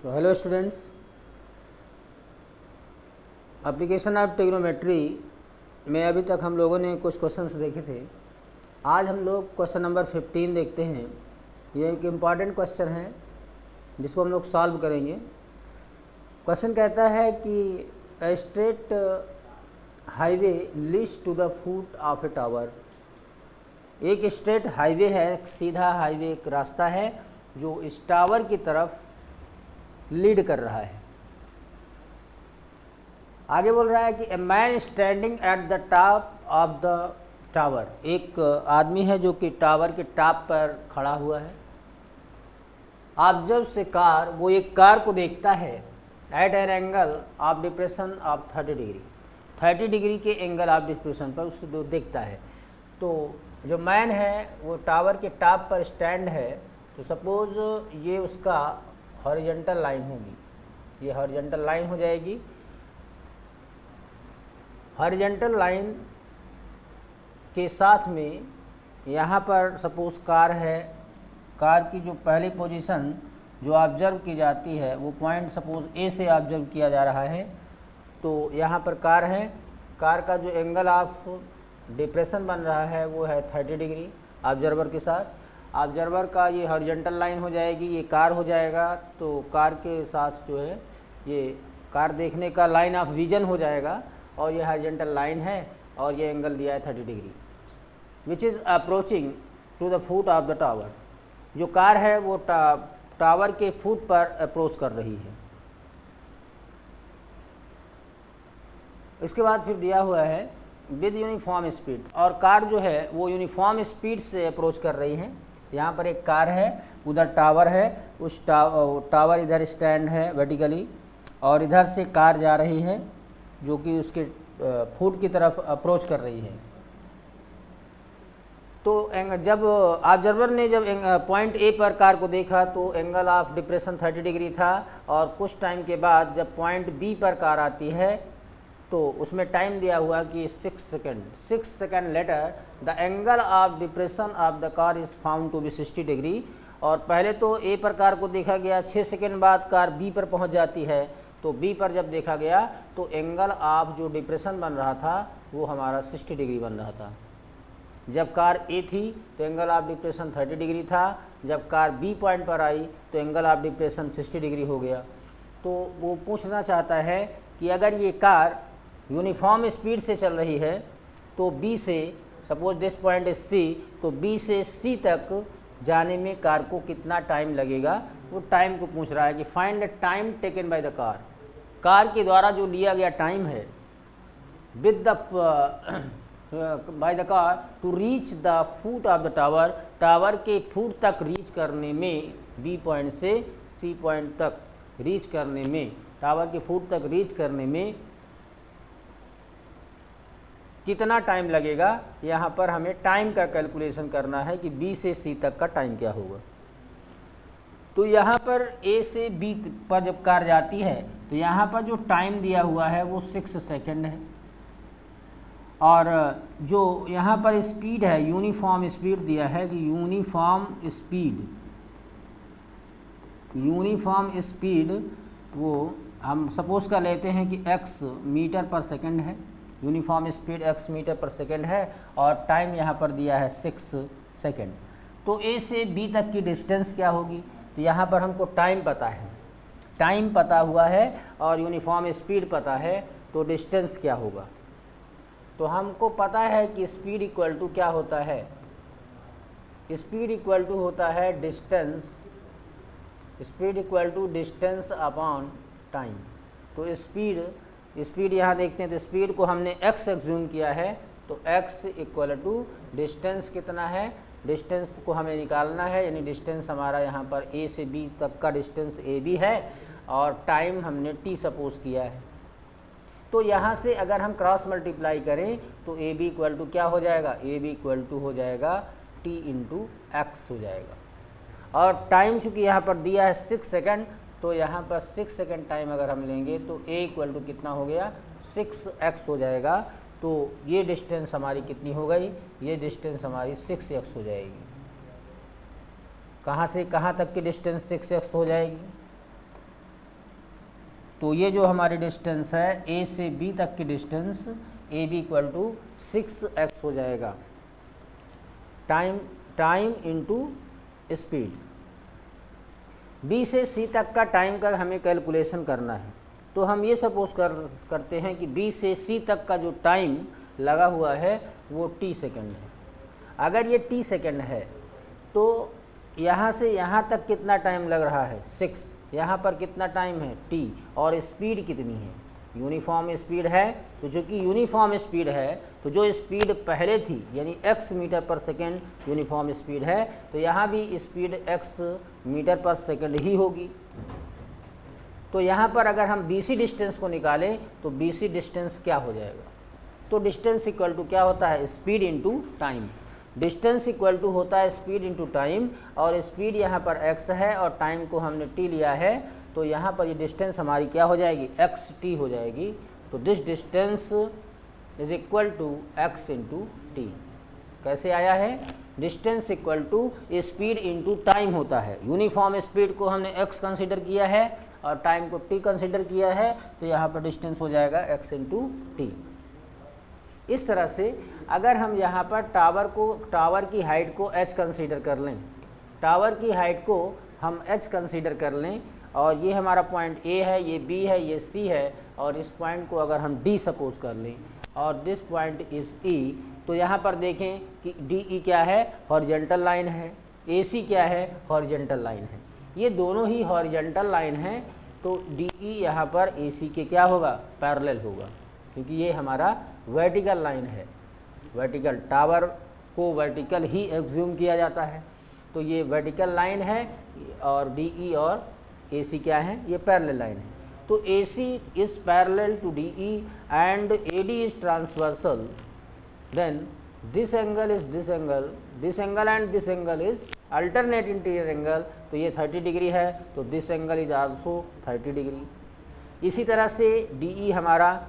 तो hello students, application of trigonometry में अभी तक हम लोगों ने कुछ क्वेश्चंस देखे थे। आज हम लोग क्वेश्चन नंबर 15 देखते हैं। ये एक इम्पॉर्टेंट क्वेश्चन है जिसको हम लोग सॉल्व करेंगे। क्वेश्चन कहता है कि a straight highway leads to the foot of a tower. एक स्ट्रेट हाईवे है, एक सीधा हाईवे, एक रास्ता है जो इस टावर की तरफ लीड कर रहा है। आगे बोल रहा है कि a man standing at the top of the tower. एक आदमी है जो कि टावर के टॉप पर खड़ा हुआ है। ऑब्जर्व से कार, वो एक कार को देखता है at an angle of depression ऑफ 30 डिग्री। 30 डिग्री के एंगल ऑफ डिप्रेशन पर उसको देखता है। तो जो मैन है वो टावर के टॉप पर स्टैंड है। तो सपोज ये उसका हॉरिजॉन्टल लाइन होगी, ये हॉरिजॉन्टल लाइन हो जाएगी। हॉरिजॉन्टल लाइन के साथ में यहाँ पर सपोज कार है। कार की जो पहली पोजीशन जो ऑब्जर्व की जाती है वो पॉइंट सपोज ए से ऑब्जर्व किया जा रहा है। तो यहाँ पर कार है, कार का जो एंगल ऑफ डिप्रेशन बन रहा है वो है 30 डिग्री ऑब्जर्वर के साथ। ऑब्जर्वर का ये हॉरिजॉन्टल लाइन हो जाएगी, ये कार हो जाएगा। तो कार के साथ जो है ये कार देखने का लाइन ऑफ विजन हो जाएगा और ये हॉरिजॉन्टल लाइन है और ये एंगल दिया है 30 degree which is approaching to the foot of the tower. जो कार है वो टावर के फुट पर अप्रोच कर रही है। इसके बाद फिर दिया हुआ है विद यूनिफॉर्म स्पीड, और कार जो है वो यूनिफॉर्म स्पीड से अप्रोच कर रही है। यहाँ पर एक कार है, उधर टावर है, उस टावर इधर स्टैंड है वर्टिकली, और इधर से कार जा रही है जो कि उसके फुट की तरफ अप्रोच कर रही है। तो जब ऑब्जर्वर ने जब पॉइंट ए पर कार को देखा तो एंगल ऑफ डिप्रेशन 30 डिग्री था, और कुछ टाइम के बाद जब पॉइंट बी पर कार आती है तो उसमें टाइम दिया हुआ कि 6 second. 6 second later the angle of depression of the car is found to be 60 degree. और पहले तो ए पर कार को देखा गया, 6 सेकेंड बाद कार बी पर पहुंच जाती है। तो बी पर जब देखा गया तो एंगल ऑफ जो डिप्रेशन बन रहा था वो हमारा 60 डिग्री बन रहा था। जब कार ए थी तो एंगल ऑफ डिप्रेशन 30 डिग्री था, जब कार बी पॉइंट पर आई तो एंगल ऑफ डिप्रेशन 60 डिग्री हो गया। तो वो पूछना चाहता है कि अगर ये कार यूनिफॉर्म स्पीड से चल रही है तो बी से, suppose this point is C, तो बी से सी तक जाने में कार को कितना टाइम लगेगा, वो टाइम को पूछ रहा है कि find the time taken by the car. Car के द्वारा जो लिया गया टाइम है with the by the car to reach the foot of the tower. Tower के फुट तक रीच करने में, बी पॉइंट से सी पॉइंट तक रीच करने में, टावर के फुट तक रीच करने में कितना टाइम लगेगा। यहाँ पर हमें टाइम का कैलकुलेशन करना है कि बी से सी तक का टाइम क्या होगा। तो यहाँ पर ए से बी पर जब कार जाती है तो यहाँ पर जो टाइम दिया हुआ है वो 6 सेकेंड है, और जो यहाँ पर स्पीड है, यूनिफॉर्म स्पीड दिया है कि यूनिफॉर्म स्पीड वो हम सपोज कर लेते हैं कि x मीटर पर सेकेंड है। यूनिफॉर्म स्पीड x मीटर पर सेकेंड है और टाइम यहाँ पर दिया है 6 सेकेंड। तो ए से बी तक की डिस्टेंस क्या होगी, तो यहाँ पर हमको टाइम पता है, टाइम पता हुआ है और यूनिफॉर्म स्पीड पता है, तो डिस्टेंस क्या होगा। तो हमको पता है कि स्पीड इक्वल टू क्या होता है, स्पीड इक्वल टू होता है distance, speed equal to distance upon time. तो स्पीड यहाँ देखते हैं तो स्पीड को हमने x एज्यूम किया है, तो x इक्वल टू डिस्टेंस कितना है, डिस्टेंस को हमें निकालना है, यानी डिस्टेंस हमारा यहाँ पर a से b तक का डिस्टेंस AB है और टाइम हमने t सपोज किया है। तो यहाँ से अगर हम क्रॉस मल्टीप्लाई करें तो AB इक्वल टू क्या हो जाएगा, AB इक्वल टू हो जाएगा t इंटू एक्स हो जाएगा। और टाइम चूँकि यहाँ पर दिया है 6 सेकेंड, तो यहाँ पर 6 सेकेंड टाइम अगर हम लेंगे तो a इक्वल टू कितना हो गया, 6x हो जाएगा। तो ये डिस्टेंस हमारी कितनी हो गई, ये डिस्टेंस हमारी 6x हो जाएगी। कहाँ से कहाँ तक की डिस्टेंस 6x हो जाएगी, तो ये जो हमारी डिस्टेंस है ए से बी तक की distance A B equal to 6x हो जाएगा, टाइम इनटू स्पीड। बी से सी तक का टाइम का हमें कैलकुलेशन करना है, तो हम ये सपोज करते हैं कि बी से सी तक का जो टाइम लगा हुआ है वो t सेकेंड है। अगर ये t सेकेंड है तो यहाँ से यहाँ तक कितना टाइम लग रहा है 6, यहाँ पर कितना टाइम है t, और स्पीड कितनी है, यूनिफॉर्म स्पीड है। तो चूँकि यूनिफॉर्म स्पीड है तो जो स्पीड पहले थी यानी x मीटर पर सेकेंड यूनिफॉर्म स्पीड है, तो यहाँ भी स्पीड x मीटर पर सेकेंड ही होगी। तो यहाँ पर अगर हम BC डिस्टेंस को निकालें तो BC डिस्टेंस क्या हो जाएगा, तो डिस्टेंस इक्वल टू क्या होता है, speed into time. Distance equal to होता है स्पीड इनटू टाइम, और स्पीड यहाँ पर x है और टाइम को हमने t लिया है, तो यहाँ पर ये डिस्टेंस हमारी क्या हो जाएगी, xt हो जाएगी। तो this distance is equal to x into T. कैसे आया है, distance equal to speed into time होता है। यूनिफॉर्म स्पीड को हमने x कंसीडर किया है और टाइम को t कंसीडर किया है, तो यहाँ पर डिस्टेंस हो जाएगा x इंटू टी। इस तरह से अगर हम यहाँ पर टावर की हाइट को h कंसीडर कर लें, टावर की हाइट को हम h कंसीडर कर लें, और ये हमारा पॉइंट A है, ये B है, ये C है, और इस पॉइंट को अगर हम D सपोज कर लें और दिस पॉइंट इज़ E, तो यहाँ पर देखें कि DE क्या है, हॉरिजेंटल लाइन है, AC क्या है, हॉरिजेंटल लाइन है। ये दोनों ही हॉरिजेंटल लाइन हैं, तो DE यहाँ पर AC के क्या होगा, पैरेलल होगा, क्योंकि ये हमारा वर्टिकल लाइन है। वर्टिकल टावर को वर्टिकल ही एग्ज्यूम किया जाता है, तो ये वर्टिकल लाइन है और DE और AC क्या है, ये पैरेलल लाइन है। तो AC is parallel to DE and AD is transversal, then this angle is this angle and this angle is alternate interior angle, तो ये 30 डिग्री है, तो this angle is also 30 degree. इसी तरह से DE हमारा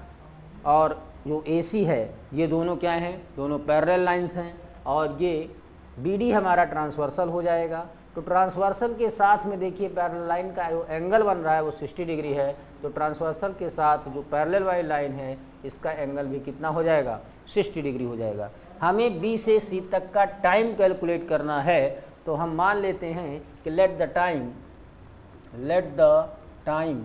और जो AC है ये दोनों क्या हैं, दोनों पैरेलल लाइंस हैं, और ये BD हमारा ट्रांसवर्सल हो जाएगा। तो ट्रांसवर्सल के साथ में देखिए पैरेलल लाइन का जो एंगल बन रहा है वो 60 डिग्री है, तो ट्रांसवर्सल के साथ जो पैरेलल वाली लाइन है इसका एंगल भी कितना हो जाएगा, 60 डिग्री हो जाएगा। हमें B से C तक का टाइम कैलकुलेट करना है, तो हम मान लेते हैं कि late the time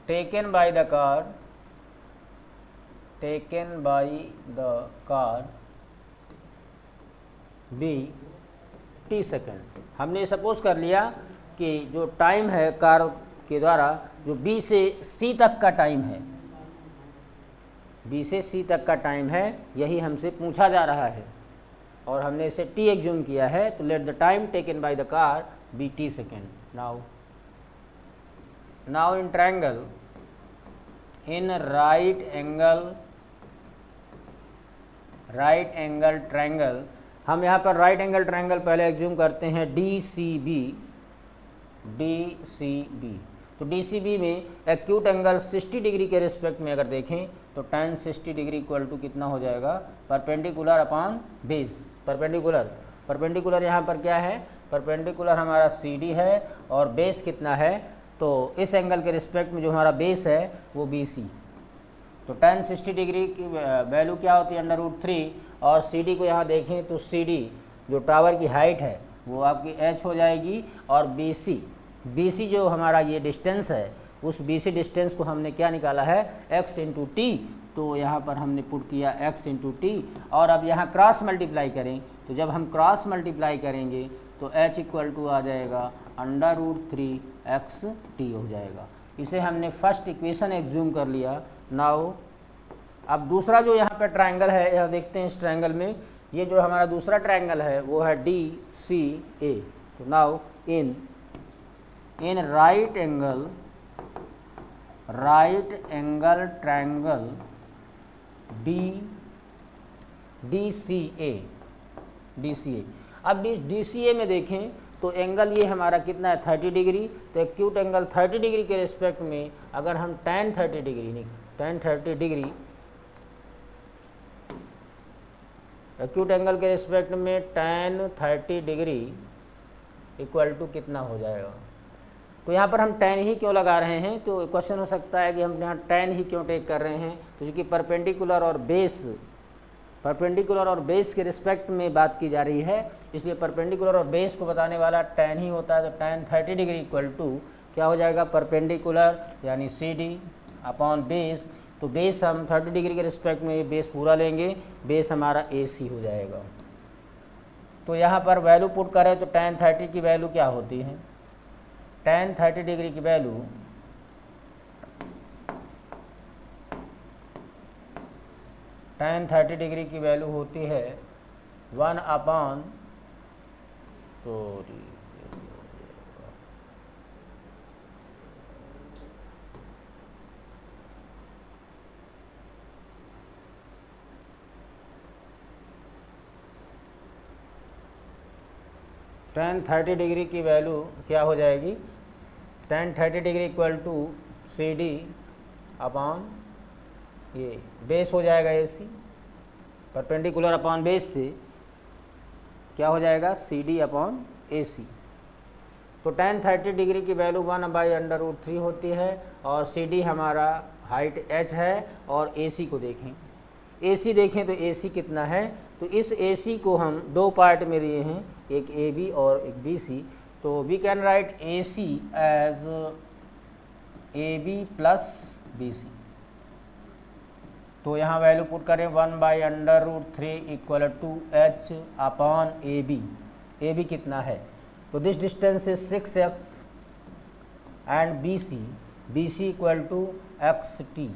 taken by the car be t second. हमने सपोज कर लिया कि जो टाइम है कार के द्वारा, जो B से C तक का टाइम है, B से C तक का टाइम है, यही हमसे पूछा जा रहा है और हमने इसे t एग्ज्यूम किया है। तो let the time taken by the car be t second. Now in triangle, in right angle triangle, हम यहाँ पर राइट एंगल ट्रायंगल पहले एग्ज्यूम करते हैं DCB। तो DCB में एक्यूट एंगल 60 डिग्री के रिस्पेक्ट में अगर देखें तो tan 60 डिग्री इक्वल टू कितना हो जाएगा, परपेंडिकुलर अपॉन बेस। परपेंडिकुलर यहाँ पर क्या है, परपेंडिकुलर हमारा CD है और बेस कितना है, तो इस एंगल के रिस्पेक्ट में जो हमारा बेस है वो BC। तो tan 60 डिग्री की वैल्यू क्या होती है, √3, और CD को यहाँ देखें तो CD जो टावर की हाइट है वो आपकी h हो जाएगी, और BC जो हमारा ये डिस्टेंस है उस BC डिस्टेंस को हमने क्या निकाला है, x इंटू टी। तो यहाँ पर हमने पुट किया x इंटू टी, और अब यहाँ क्रॉस मल्टीप्लाई करें, तो जब हम क्रॉस मल्टीप्लाई करेंगे तो h इक्वल टू आ जाएगा √3xt हो जाएगा। इसे हमने फर्स्ट इक्वेशन एग्ज्यूम कर लिया। नाउ अब दूसरा जो यहाँ पर ट्रायंगल है, यह देखते हैं इस ट्रायंगल में, ये जो हमारा दूसरा ट्रायंगल है वो है DCA। तो now in right angle triangle DCA। अब DCA में देखें तो एंगल ये हमारा कितना है, 30 डिग्री। तो एक्यूट एंगल 30 डिग्री के रिस्पेक्ट में अगर हम tan 30 degree tan 30 degree acute angle के रिस्पेक्ट में tan 30 डिग्री इक्वल टू कितना हो जाएगा। तो यहाँ पर हम tan ही क्यों लगा रहे हैं, तो क्वेश्चन हो सकता है कि हम यहाँ tan ही क्यों टेक कर रहे हैं, तो क्योंकि परपेंडिकुलर और बेस के रिस्पेक्ट में बात की जा रही है, इसलिए परपेंडिकुलर और बेस को बताने वाला tan ही होता है। तो tan 30 डिग्री इक्वल टू क्या हो जाएगा, परपेंडिकुलर यानी CD अपॉन बेस। तो बेस हम 30 डिग्री के रिस्पेक्ट में ये बेस पूरा लेंगे, बेस हमारा AC हो जाएगा। तो यहाँ पर वैल्यू पुट करें तो tan 30 की वैल्यू क्या होती है, tan 30 डिग्री की वैल्यू tan 30 डिग्री की वैल्यू होती है 1 अपॉन tan 30 डिग्री की वैल्यू क्या हो जाएगी, tan 30 degree equal to CD upon ये बेस हो जाएगा AC, परपेंडिकुलर अपॉन बेस से क्या हो जाएगा CD अपॉन AC। तो tan 30 डिग्री की वैल्यू 1/√3 होती है और CD हमारा हाइट h है, और AC को देखें, AC देखें तो AC कितना है, तो इस AC को हम दो पार्ट में लिए हैं, एक AB और एक BC। तो we can write AC as AB plus BC। तो यहाँ वैल्यू पुट करें 1/√3 equal to h upon AB कितना है, तो this distance is 6x and BC equal to XT।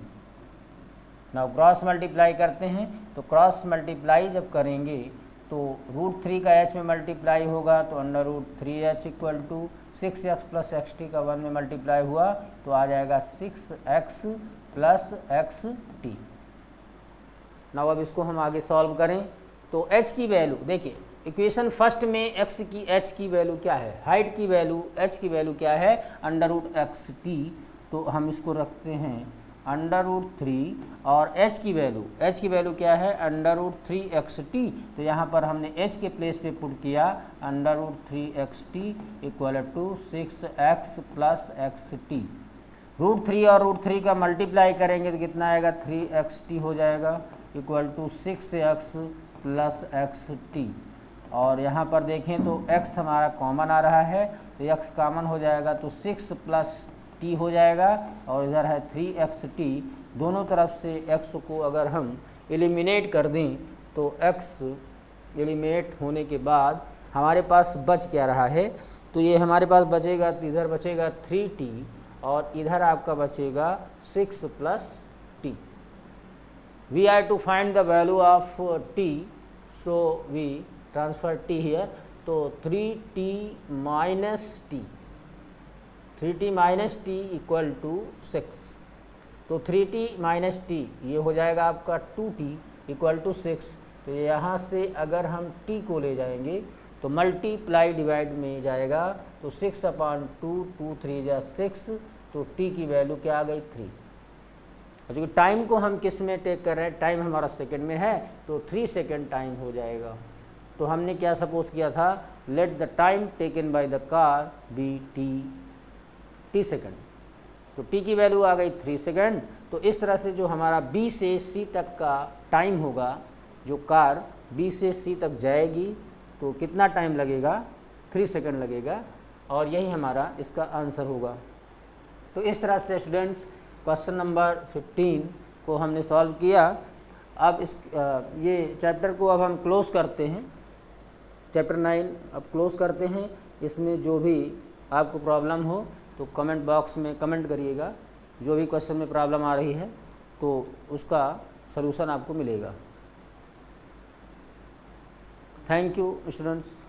Now cross multiply करते हैं, तो क्रॉस मल्टीप्लाई जब करेंगे तो √3 का h में मल्टीप्लाई होगा, तो √3h equal to 6x plus XT का 1 में मल्टीप्लाई हुआ तो आ जाएगा 6x प्लस XT। नाउ अब इसको हम आगे सॉल्व करें, तो h की वैल्यू देखिए, इक्वेशन फर्स्ट में h की वैल्यू क्या है, हाइट की वैल्यू h की वैल्यू क्या है, √XT। तो हम इसको रखते हैं √3 और h की वैल्यू क्या है, √3XT। तो यहाँ पर हमने h के प्लेस पे पुट किया √3XT equal to 6x plus XT। √3 और √3 का मल्टीप्लाई करेंगे तो कितना आएगा, 3XT हो जाएगा equal to 6x plus XT। और यहाँ पर देखें तो x हमारा कॉमन आ रहा है, तो x कॉमन हो जाएगा तो 6 प्लस t हो जाएगा, और इधर है 3XT। दोनों तरफ से x को अगर हम एलिमिनेट कर दें तो x एलिमिनेट होने के बाद हमारे पास बच क्या रहा है, तो ये हमारे पास बचेगा, तो इधर बचेगा 3t और इधर आपका बचेगा 6 plus t। We are to find the value of t, so we transfer t here, तो 3t minus t equal to 6। तो 3t माइनस t ये हो जाएगा आपका 2t इक्वल टू 6। तो यहाँ से अगर हम t को ले जाएंगे तो मल्टीप्लाई डिवाइड में जाएगा, तो 6 अपॉन 2 3 जा 6, तो t की वैल्यू क्या आ गई 3। क्योंकि टाइम को हम किस में टेक कर रहे हैं, टाइम हमारा सेकंड में है, तो 3 सेकंड टाइम हो जाएगा। तो हमने क्या सपोज किया था, let the time taken by the car be T second. तो टी की वैल्यू आ गई 3 सेकंड। तो इस तरह से जो हमारा बी से सी तक का टाइम होगा, जो कार बी से सी तक जाएगी तो कितना टाइम लगेगा, 3 सेकंड लगेगा, और यही हमारा इसका आंसर होगा। तो इस तरह से स्टूडेंट्स क्वेश्चन नंबर 15 को हमने सॉल्व किया। अब इस ये चैप्टर को अब हम क्लोज़ करते हैं, चैप्टर 9 अब क्लोज़ करते हैं। इसमें जो भी आपको प्रॉब्लम हो तो कमेंट बॉक्स में कमेंट करिएगा, जो भी क्वेश्चन में प्रॉब्लम आ रही है तो उसका सलूशन आपको मिलेगा। Thank you students.